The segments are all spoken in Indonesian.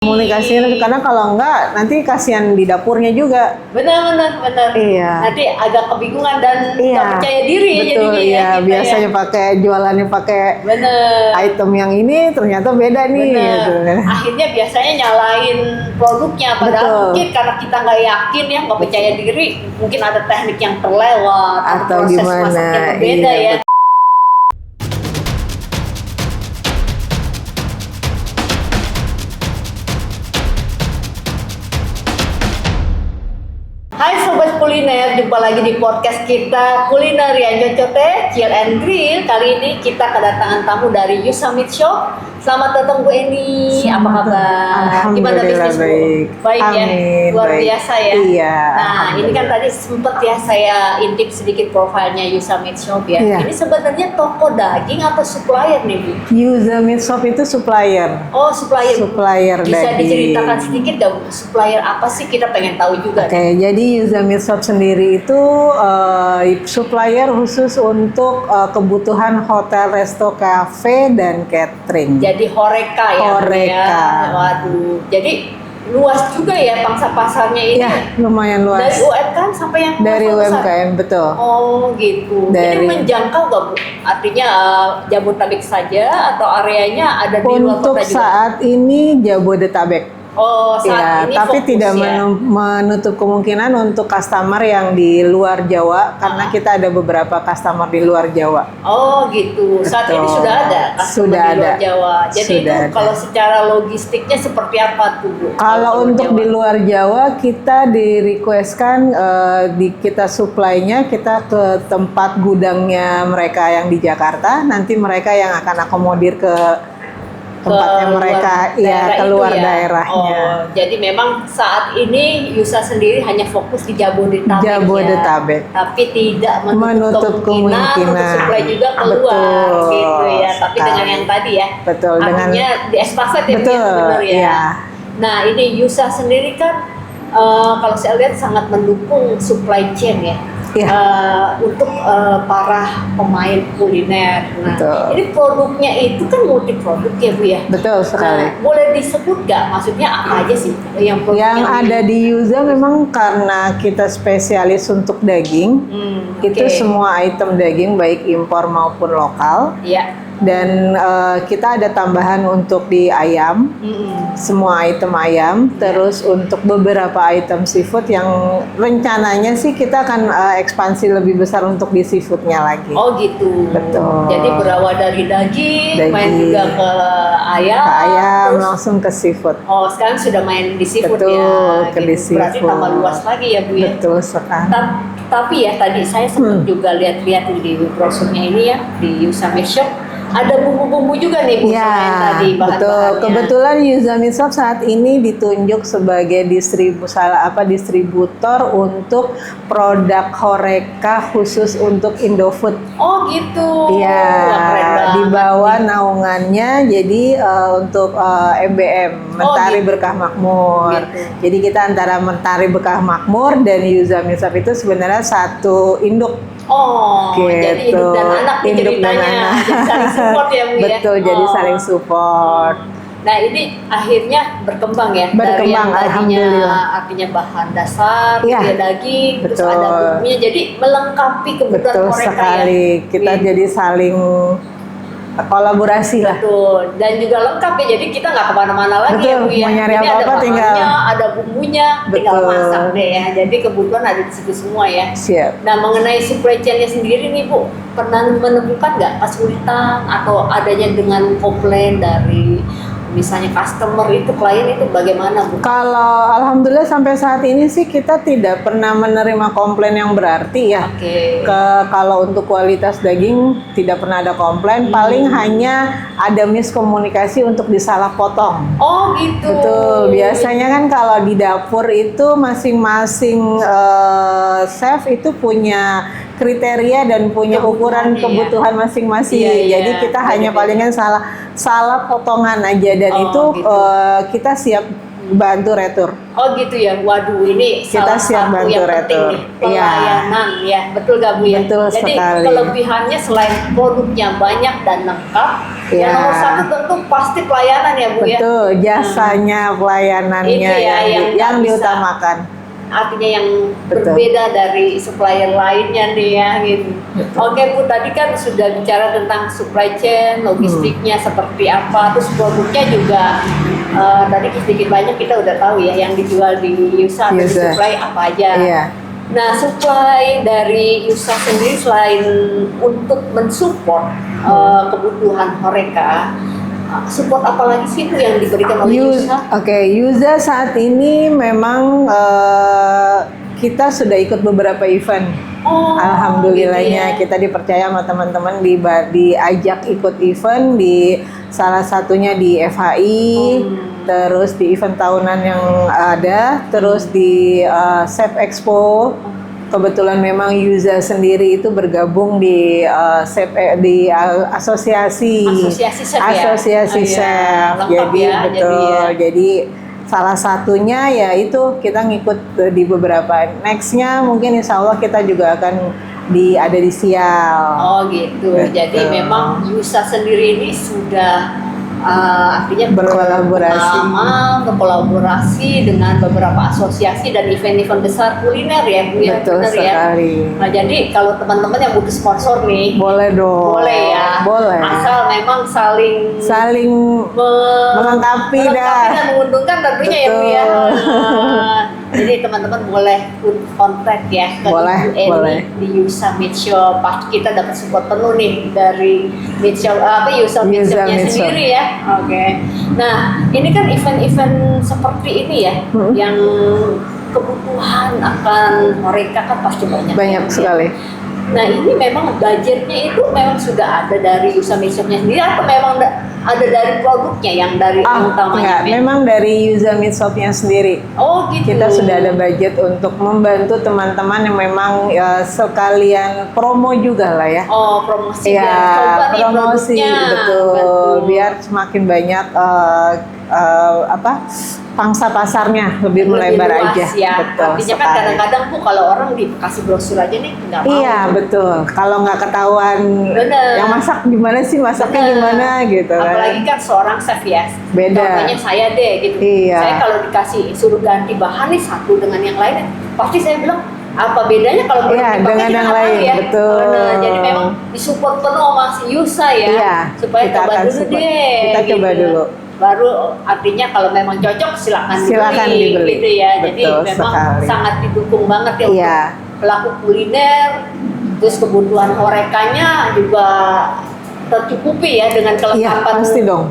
Komunikasinya, karena kalau enggak nanti kasihan di dapurnya juga. Benar. Iya. Nanti agak kebingungan dan Iya. nggak percaya diri Betul, jadinya iya. kita Biasanya ya. pakai jualannya pakai Bener. item yang ini ternyata beda nih. Gitu. Akhirnya biasanya nyalain produknya, padahal Betul. mungkin karena kita nggak yakin ya, nggak percaya diri, mungkin ada teknik yang terlewat Atau proses gimana, masaknya berbeda iya, ya. Hai Sobat Kuliner, jumpa lagi di podcast kita Kuliner yang Cocote, Chill and Grill. Kali ini kita kedatangan tamu dari You Summit Shop. Selamat datang Bu Eni, apa kabar? Gimana bisnis Bu? Baik ya, luar biasa ya. Iya. Nah ini kan tadi sempet ya saya intip sedikit profilnya You Summit Shop ya. Iya. Ini sebenarnya toko daging atau supplier nih Bu? Yuza Meat Shop itu supplier. Oh supplier. Supplier Bisa daging. diceritakan sedikit dong supplier apa sih, kita pengen tahu juga. Oke, jadi Yuza Meat Shop sendiri itu supplier khusus untuk kebutuhan hotel, resto, cafe, dan catering. Jadi Horeca ya. Horeca. Ya? Waduh. Jadi luas juga ya pangsa pasarnya ini. Ya, lumayan luas. Dari UMKM sampai yang Dari besar. UMKM, betul. Oh gitu. Dari- Ini menjangkau nggak Bu? Artinya Jabodetabek saja atau areanya ada di luar Untuk kota juga? saat ini Jabodetabek. Oh saat Ya, ini tapi fokus tidak ya. menutup kemungkinan untuk customer yang di luar Jawa, karena kita ada beberapa customer di luar Jawa. Oh gitu. Saat ini Betul. sudah ada customer Sudah di luar ada. Jawa. Jadi Sudah itu ada. kalau secara logistiknya seperti apa tuh Bu? Kalau luar untuk Jawa? di luar Jawa, kita di requestkan kita supply-nya kita ke tempat gudangnya mereka yang di Jakarta. Nanti mereka yang akan akomodir ke tempatnya luar mereka, daerah ya itu keluar ya? daerahnya. Oh, jadi memang saat ini Yusa sendiri hanya fokus di Jabodetabek, Jabodetabek. ya? Tapi tidak Menutup kemungkinan untuk kemungkinan. supply juga keluar, Betul gitu ya. Tapi sekali. dengan yang tadi ya, Betul, dengan- artinya di estafet ya, Betul, benar ya. iya. Nah ini Yusa sendiri kan kalau saya lihat sangat mendukung supply chain ya. Iya. Untuk para pemain kuliner. Nah, Betul. ini produknya itu kan multi produk ya Bu ya. Betul sekali. Nah, boleh disebut nggak? Maksudnya apa aja sih yang produk Yang ada di Yuza memang karena kita spesialis untuk daging, itu oke. semua item daging baik impor maupun lokal. Ya. Dan kita ada tambahan untuk di ayam, semua item ayam. Terus untuk beberapa item seafood yang rencananya sih kita akan ekspansi lebih besar untuk di seafoodnya lagi. Oh gitu. Betul. Jadi berawal dari daging, main Daging. juga ke ayam. Ke ayam terus- langsung ke seafood. Oh sekarang sudah main di seafood Betul, ya. ke di Berarti seafood. tambah luas lagi ya Bu ya. Betul sekali. Tapi ya tadi saya sempat juga lihat-lihat di brosurnya ini ya di Yusame Shop ada bumbu-bumbu juga nih Bu selain Ya, tadi betul. bahan-bahannya. Kebetulan Yuzami Shop saat ini ditunjuk sebagai distributor untuk produk Horeca khusus untuk Indofood. Oh gitu. Iya, Wah, keren banget. di bawah naungannya jadi untuk MBM, Mentari gitu. Berkah Makmur. Gitu. Jadi kita antara Mentari Berkah Makmur dan Yuzami Shop itu sebenarnya satu induk. Oh, jadi induk dan anak nih Induk dan ceritanya. anak. Jadi saling support ya Bu ya. Betul, jadi Oh. saling support. Nah ini akhirnya berkembang ya dari yang Berkembang, tadinya alhamdulillah. artinya bahan dasar, Iya, ya daging, terus betul. ada bumbunya, jadi melengkapi kebutuhan Betul mereka sekali. ya. Kita Gitu. jadi saling kolaborasi lah. Betul, dan juga lengkap ya, jadi kita nggak kemana-mana lagi Betul, ya Bu ya. mau nyari Jadi apa-apa ada tinggal- bahannya, ada bumbunya, tinggal Betul. masak deh ya. Jadi kebutuhan ada di situ semua ya. Siap. Nah mengenai supply chain-nya sendiri nih Bu, pernah menemukan nggak kesulitan atau adanya dengan komplain dari misalnya customer itu, klien itu bagaimana Bu? Kalau alhamdulillah sampai saat ini sih kita tidak pernah menerima komplain yang berarti ya. Oke. Kalau untuk kualitas daging tidak pernah ada komplain, paling hanya ada miskomunikasi untuk disalah potong. Oh gitu. Betul, biasanya kan kalau di dapur itu masing-masing chef itu punya kriteria dan punya ukuran Kebutuhannya, kebutuhan masing-masing. Iya, iya. Jadi kita hanya Beda-beda. palingan salah potongan aja, dan Oh, itu gitu. kita siap bantu retur. Oh gitu ya. Waduh, ini Kita salah siap satu bantu yang penting retur. nih, pelayanan ya. Betul gak Bu ya? Betul Jadi sekali. kelebihannya selain produknya banyak dan lengkap, Ya. yang nomor satu tentu pasti pelayanan ya Bu ya. Betul, jasanya, pelayanannya Itu ya, yang yang nggak bisa. diutamakan. Artinya yang Betul. berbeda dari supplier lainnya nih ya gitu. Oke Bu, tadi kan sudah bicara tentang supply chain, logistiknya seperti apa, terus produknya juga tadi sedikit banyak kita udah tahu ya yang dijual di Yusa atau di Yusa. supply apa aja. Iya. Nah, supply dari Yusa sendiri selain untuk mensupport kebutuhan Horeca, support apa lagi sih Bu yang diberikan oleh Yusa? Oke, Yusa saat ini memang kita sudah ikut beberapa event. Oh, Alhamdulillahnya gitu ya. kita dipercaya sama teman-teman diajak ikut event di salah satunya di FHI, terus di event tahunan yang ada, terus di Chef Expo. Kebetulan memang Yusa sendiri itu bergabung di asosiasi Chef ya? Asosiasi Oh, iya. Chef. Lengkap Jadi ya, betul. jadi Jadi salah satunya ya itu kita ngikut di beberapa. Nextnya mungkin insya Allah kita juga akan ada di Sial. Oh gitu. Betul. Jadi memang Yusa sendiri ini sudah artinya berkolaborasi dengan beberapa asosiasi dan event-event besar kuliner ya Bu ya. Betul Bener sekali. Ya. Nah jadi kalau teman-teman yang butuh sponsor nih, Boleh dong. boleh ya. Boleh. Asal memang saling melengkapi dan menguntungkan tentunya ya Bu ya. Betul. Jadi teman-teman boleh kontak ya ke Boleh, Ibu Eni boleh. di Yusa Meat Shop. Pasti kita dapat support penuh nih dari Meat Shop Yusa Meat Yusa Shopnya Meat Shop. sendiri ya. Oke. Nah ini kan event-event seperti ini ya, yang kebutuhan akan mereka kan pasti banyak. Banyak ya. sekali. Nah ini memang budgetnya itu memang sudah ada dari Yusa Meat Shopnya sendiri atau memang ada dari produknya yang dari yang utamanya? Enggak, memang dari Yusa Meat Shop-nya sendiri. Oh gitu. Kita sudah ada budget untuk membantu teman-teman yang memang sekalian promo juga lah ya. Oh promosi Ya, dan coba nih promosi produknya. betul. Biar semakin banyak pangsa pasarnya lebih melebar luas aja. ya. Betul. Artinya kan sekali. kadang-kadang Bu kalau orang dikasih brosur aja nih nggak mau. Iya betul. Kalau nggak ketahuan Bener. yang masak gimana sih, masaknya Bener. gimana gitu kan. Apalagi kan seorang chef ya. Beda. Contohnya saya deh gitu. Iya. Saya kalau dikasih suruh ganti bahan nih satu dengan yang lain, pasti saya bilang apa bedanya kalau belum Iya, dipakai dengan kita yang nggak tahu lain, ya. betul. Nah, jadi memang disupport penuh sama si Yusa ya. Iya, Supaya kita coba akan dulu support. deh. Kita coba dulu. Baru artinya kalau memang cocok silakan Dibeli. gitu ya. Jadi Betul memang sekali. sangat didukung banget ya Iya. untuk pelaku kuliner. Terus kebutuhan horekanya juga tercukupi ya dengan Iya kelengkapan pasti dong.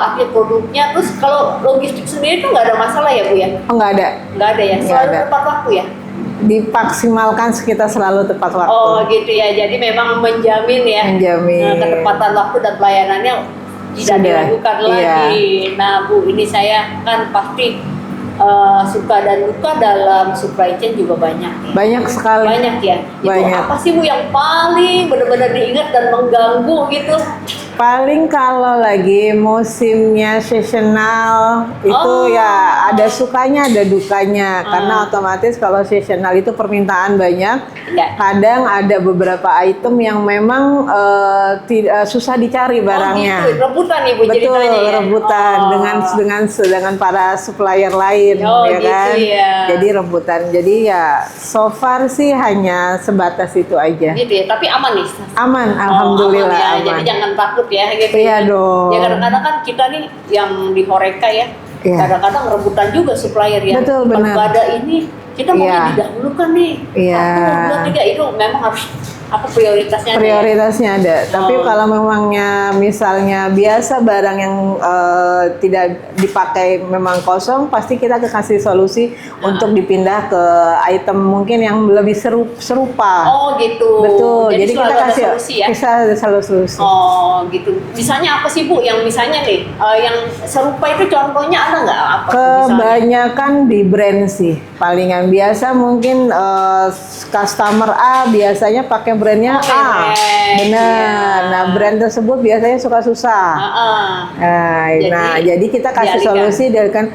akhir produknya. Terus kalau logistik sendiri itu nggak ada masalah ya Bu ya? Oh nggak ada. Nggak ada ya? Nggak Selalu ada. tepat waktu ya? Dimaksimalkan kita selalu tepat waktu. Oh gitu ya, jadi memang menjamin ya Menjamin. ketepatan waktu dan pelayanannya tidak Sudah, diragukan iya. lagi. Nah Bu, ini saya kan pasti suka dan duka dalam supply chain juga banyak ya. Banyak sekali. Banyak ya. Itu Banyak. apa sih Bu yang paling benar-benar diingat dan mengganggu gitu? Paling kalau lagi musimnya seasonal itu Oh. ya ada sukanya ada dukanya karena otomatis kalau seasonal itu permintaan banyak. Ya. Kadang ada beberapa item yang memang susah dicari barangnya. Oh gitu, rebutan nih Bu Betul, ceritanya ya? rebutan dengan para supplier lain, Oh, ya gitu kan? ya. Jadi rebutan. Jadi ya so far sih hanya sebatas itu aja. Gitu ya, tapi aman nih. Aman, alhamdulillah aman ya. aman. Jadi jangan takut ya gitu. Iya ya. dong. Ya kadang-kadang kan kita nih yang di Horeca ya, Iya. kadang-kadang rebutan juga supplier ya. Betul, benar. Kalau ada ini kita mau Iya. didahulukan nih. Iya. 1, 2, 3 itu memang harus prioritasnya. Prioritasnya ada. Tapi Oh. kalau memangnya misalnya biasa barang yang tidak dipakai memang kosong, pasti kita kasih solusi untuk dipindah ke item mungkin yang lebih serupa. Oh gitu. Betul. Jadi selalu kita ada kasih solusi ya. bisa selalu solusi. Oh gitu. Misalnya apa sih Bu? Yang misalnya nih, yang serupa itu contohnya ada nggak? Apa misalnya? Kebanyakan di brand sih. Palingan biasa mungkin customer A biasanya pakai brandnya Oh, A. brand. Benar. Iya. Nah, brand tersebut biasanya suka susah. Heeh. Nah, jadi kita kasih dialihkan. solusi dari kan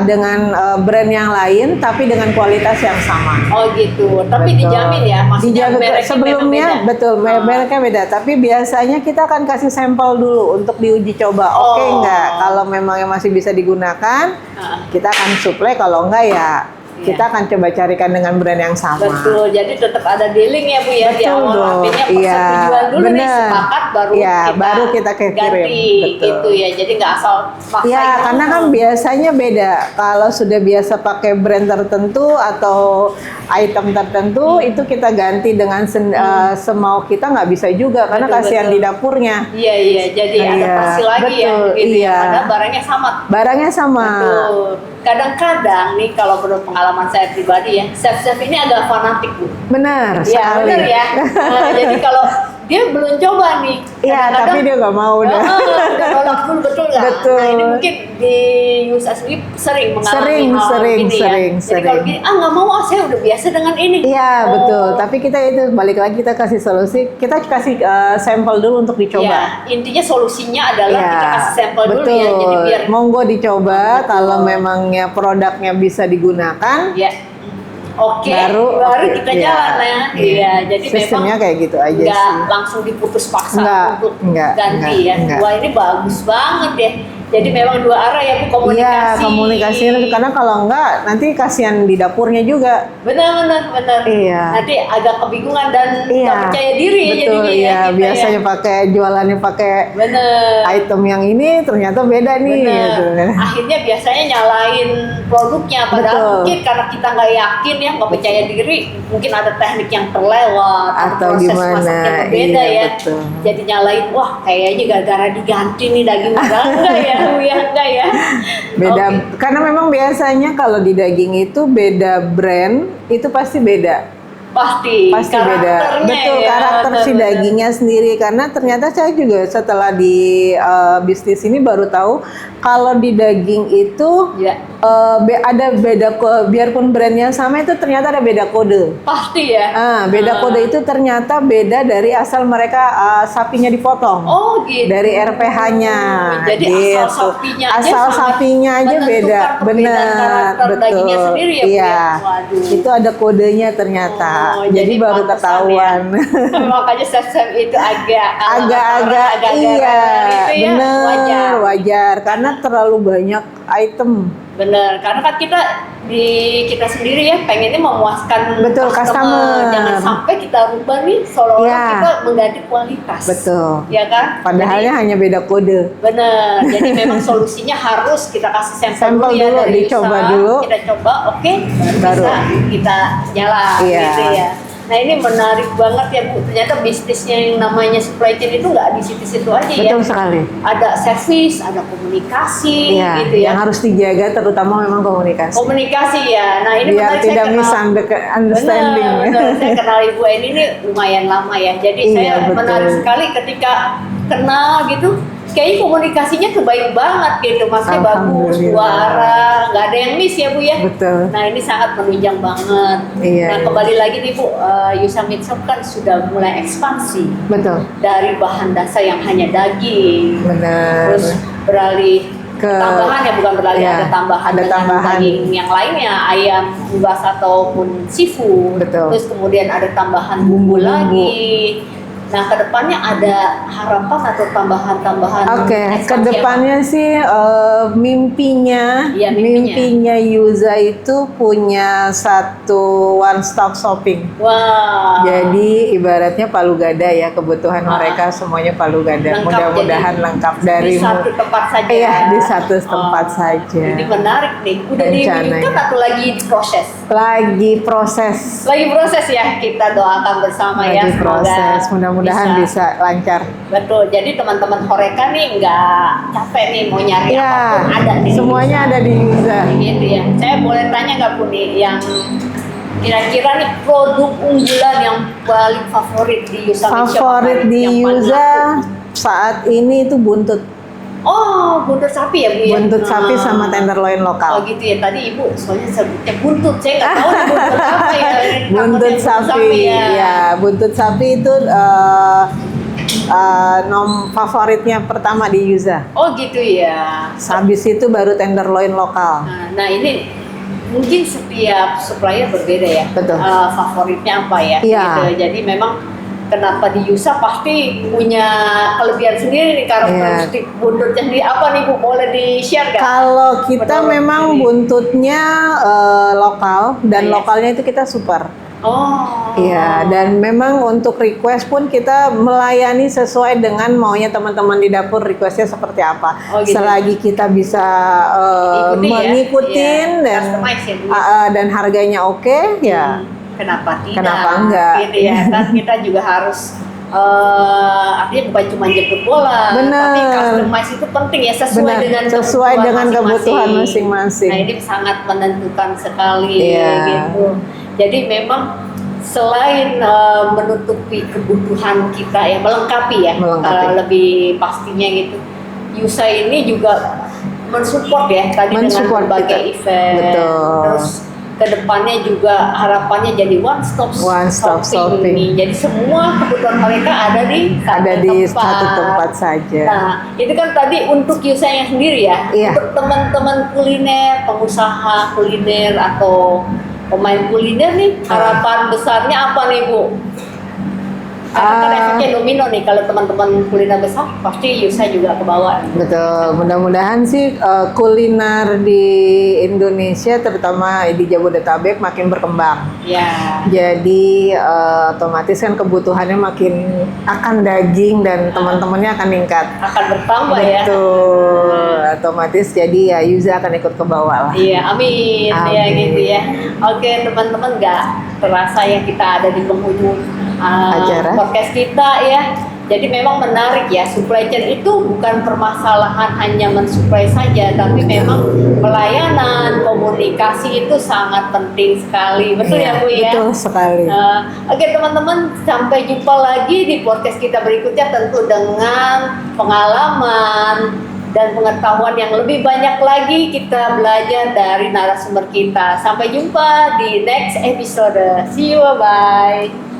dengan brand yang lain tapi dengan kualitas yang sama. Oh gitu. Tapi Betul. dijamin ya, maksudnya Dijamin. mereknya Sebelumnya memang beda. betul mereknya beda, tapi biasanya kita akan kasih sampel dulu untuk diuji coba. Oke Oh. nggak? Kalau memangnya masih bisa digunakan, kita akan supply. Kalau enggak ya kita akan coba carikan dengan brand yang sama. Betul, jadi tetap ada dealing ya Bu ya, di Betul awal dong. artinya Iya, persetujuan dulu nih, bener. sepakat baru Iya, baru kita kirim. ganti Betul. gitu ya, jadi nggak asal paksain. Ya, karena kan biasanya beda. Kalau sudah biasa pakai brand tertentu atau item tertentu, itu kita ganti dengan semau kita nggak bisa juga, karena Betul, kasihan betul. di dapurnya. Iya, jadi Iya, adaptasi lagi ya, betul, gitu ya, iya. padahal barangnya sama. Barangnya sama. Betul. Kadang-kadang nih kalau menurut pengalaman saya pribadi ya, chef-chef ini agak fanatik Bu. Benar Iya sekali. benar ya. Nah, jadi kalau dia belum coba nih, Iya, tapi dia nggak mau udah dah. nolak dulu, betul nggak? Betul. Nah ini mungkin di US ini sering mengalami hal Sering, gini sering, ya. Jadi kalau gini, nggak mau, saya udah biasa dengan ini. Iya, Oh. betul. Tapi kita itu balik lagi, kita kasih solusi, kita kasih sampel dulu untuk dicoba. Ya, intinya solusinya adalah Iya, kita kasih sampel dulu betul. ya, jadi biar Monggo dicoba. Betul. Kalau memangnya produknya bisa digunakan, ya. Oke, baru kita iya. jalan ya. Iya, jadi Sistemnya memang kayak gitu aja nggak sih. langsung diputus paksa Nggak, untuk nggak, ganti nggak, ya. nggak. Wah ini bagus banget ya. Jadi memang dua arah ya Bu, komunikasi. Iya, komunikasi, karena kalau enggak nanti kasihan di dapurnya juga. Benar. Iya. Nanti agak kebingungan dan Iya. nggak percaya diri Betul, jadinya iya. ya. Kita Biasanya ya. pakai jualannya pakai Bener. item yang ini ternyata beda nih. Gitu. Akhirnya biasanya nyalain produknya, padahal Betul. mungkin karena kita nggak yakin ya, nggak percaya diri, mungkin ada teknik yang terlewat Atau proses gimana, masaknya berbeda iya, ya. betul. Jadi nyalain, wah kayaknya gara-gara diganti nih daging enggak ya, Bu ya enggak ya. Beda, Oke. karena memang biasanya kalau di daging itu beda brand, itu pasti beda. Pasti Pasti beda. karakternya Betul, ya, karakter si bener-bener. dagingnya sendiri. Karena ternyata saya juga setelah di bisnis ini baru tahu kalau di daging itu Ya. ada beda, biarpun brandnya sama itu ternyata ada beda kode. Pasti ya. Beda kode itu ternyata beda dari asal mereka sapinya dipotong. Oh gitu. Dari RPH-nya. Jadi gitu. asal sapinya aja Asal sangat sapinya aja beda. menentukan perbedaan Benar, karakter betul. dagingnya sendiri ya, Bu, Iya. ya? Waduh. Itu ada kodenya ternyata. Oh, jadi baru pantesan ketahuan. ya. Makanya chef-chef itu Agak-agak iya, itu ya, bener, wajar. wajar. Karena terlalu banyak item. Bener, karena kan kita sendiri ya pengennya memuaskan Betul, customer. Jangan sampai kita rubah nih seolah-olah Iya. kita mengganti kualitas. Betul. Ya kan? Padahalnya hanya beda kode. Bener, jadi memang solusinya harus kita kasih sampel Sampel dulu ya dulu, dari dicoba usaha, dulu. kita coba, oke, baru Baru. bisa kita jalan Iya. gitu ya. Nah ini menarik banget ya Bu, ternyata bisnisnya yang namanya supply chain itu nggak di situ-situ aja ya. Betul sekali. Ada service, ada komunikasi Iya, gitu ya. yang harus dijaga terutama memang komunikasi. Komunikasi ya, nah ini Biar menarik, tidak saya kenal. misunderstanding. Bener. Saya kenal Ibu Eni ini lumayan lama ya. Jadi Iya, saya betul. menarik sekali ketika kenal gitu. Kayaknya komunikasinya kebaik banget gitu, maksudnya bagus, Alhamdulillah. dua arah, nggak ada yang miss ya Bu ya. Betul. Nah ini sangat menunjang banget. Iya, Nah iya. kembali lagi nih Bu, Yusamit Shop kan sudah mulai ekspansi Betul. dari bahan dasar yang hanya daging, Benar. terus beralih Ke- tambahan ya, bukan beralih, Iya, ada tambahan ada dengan tambahan. daging yang lainnya, ayam unggas ataupun seafood. Betul. Terus kemudian ada tambahan bumbu lagi. Nah kedepannya ada harapan atau tambahan-tambahan Oke, ekspansi kedepannya sih mimpinya, Iya, mimpinya. mimpinya Yuza itu punya satu one stop shopping. apa? Wah. Jadi ibaratnya palu gada ya, kebutuhan mereka semuanya palu gada. Lengkap, Mudah-mudahan jadi lengkap di dari satu tempat saja. Iya, di satu tempat saja. Ini menarik nih. Udah Rencananya. diwujudkan atau lagi proses? Lagi proses. Lagi proses ya. Kita doakan bersama ya. Lagi Semoga proses. Mudah-mudahan bisa lancar. Betul. Jadi teman-teman Horeca nih nggak capek nih mau nyari Iya, apapun ada nih. semuanya ada di Yuza. Gitu ya. Saya boleh tanya nggak Bu nih yang kira-kira nih produk unggulan yang paling favorit di Yusa Meat Shop Favorit apa? di Yang paling Yuza laku? saat ini itu buntut. Oh, buntut sapi ya Bu ya? Buntut sapi Ah. sama tenderloin Oh lokal. gitu ya, tadi Ibu soalnya sebutnya buntut, saya nggak tahu nih buntut apa ya. Buntut Takutnya sapi, ya. Buntut sapi itu favoritnya pertama di Yuza. Oh gitu ya. Habis itu baru tenderloin lokal. Nah ini mungkin setiap supplier berbeda ya. Betul. Favoritnya apa ya? Iya. Gitu. Jadi memang kenapa di Yusa pasti punya kelebihan sendiri nih, karakteristik buntutnya sendiri apa nih Bu? Boleh di-share nggak? Kalau kita Menurut memang diri. buntutnya lokal dan Yes. lokalnya itu kita super. Oh. Iya, dan memang untuk request pun kita melayani sesuai dengan maunya teman-teman di dapur, requestnya seperti apa. Oh, gitu. Selagi kita bisa Ikuti ya. mengikutin Iya. dan Customize ya, Bu. dan harganya oke, ya. Kenapa tidak? Kenapa enggak? Gitu ya kan kita juga harus artinya bukan cuma jemput bola, Benar. tapi customize itu penting ya, sesuai Benar, dengan sesuai dengan kebutuhan masing-masing. Nah ini sangat menentukan sekali Iya. gitu. Jadi memang selain menutupi kebutuhan kita ya, melengkapi ya, Melengkapi. lebih pastinya gitu. Yusa ini juga mensupport ya tadi Mensupport dengan berbagai kita. event. Betul. Terus kedepannya juga harapannya jadi one stop shopping. nih. Jadi semua kebutuhan mereka ada di satu tempat saja. Nah itu kan tadi untuk usanya sendiri ya. Iya. Untuk teman-teman kuliner, pengusaha kuliner atau pemain kuliner nih, harapan besarnya apa nih Bu? Karena kan efeknya domino nih, kalau teman-teman kuliner besar pasti Yusa juga ke bawah. Betul, mudah-mudahan sih kuliner di Indonesia terutama di Jabodetabek makin berkembang. Ya. Jadi otomatis kan kebutuhannya makin akan daging dan teman-temannya akan meningkat. Akan bertambah ya. Betul, otomatis jadi ya Yuza akan ikut ke bawah lah. Iya, amin. Ya Amin. gitu ya. Oke teman-teman, nggak terasa ya kita ada di penghujung Acara. podcast kita ya. Jadi memang menarik ya, supply chain itu bukan permasalahan hanya mensuplai saja, tapi memang pelayanan, komunikasi itu sangat penting sekali. Betul ya Bu ya? Betul sekali. Oke teman-teman, sampai jumpa lagi di podcast kita berikutnya, tentu dengan pengalaman dan pengetahuan yang lebih banyak lagi kita belajar dari narasumber kita. Sampai jumpa di next episode. See you, bye.